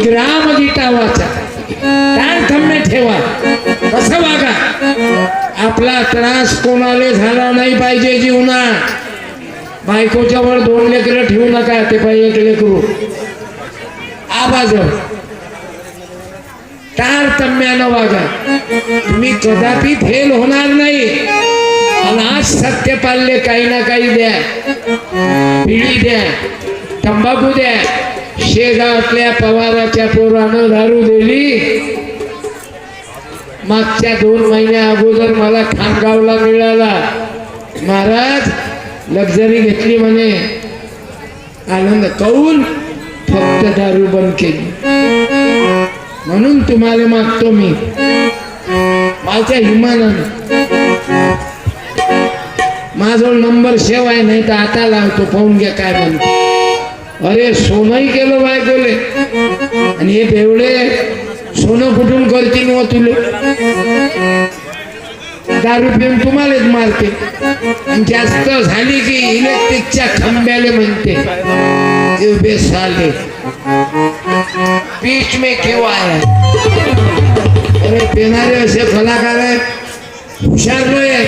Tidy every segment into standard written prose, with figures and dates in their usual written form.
ग्राम गीता वाचा, तारतम्य ठेवा, कसं वागा. आपला त्रास कोणाला झाला नाही पाहिजे जीवनात. बायकोच्या वर 2 लेकरं ठेवू नका, ते पाहिजे 1 लेकरू. आवाज तारतम्यानं वागा. तुम्ही कदापि फेल होणार नाही. आणि आज सत्य पाळले, काही ना काही द्या, बिडी द्या, तंबाखू द्या. शेगावातल्या पवाराच्या पोरानं दारू दिली. मागच्या 2 महिन्या अगोदर मला खामगावला मिळाला. महाराज लक्झरी घेतली म्हणे. आनंद कौल फक्त दारू बंद केली. म्हणून तुम्हाला मागतो मी माझ्या हिमानानं. माझं नंबर सेव आहे, नाही तर आता लावतो, पाहून घ्या काय म्हणतो. अरे सोनंही केलं बायकोले, आणि हे बेवडे सोनं कुठून करतील व तुले. दारू पिऊन तुम्हालाच मारते. आणि जास्त झाली की इलेक्ट्रिकच्या खांब्याले म्हणते साले बीच में क्यों आया. अरे पेनारे असे कलाकार आहेत, हुशार नाही.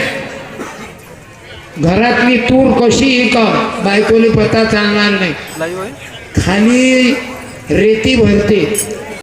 घरातली तूर कशी का बायकोली पता चालणार नाही. खाली रेती भरते.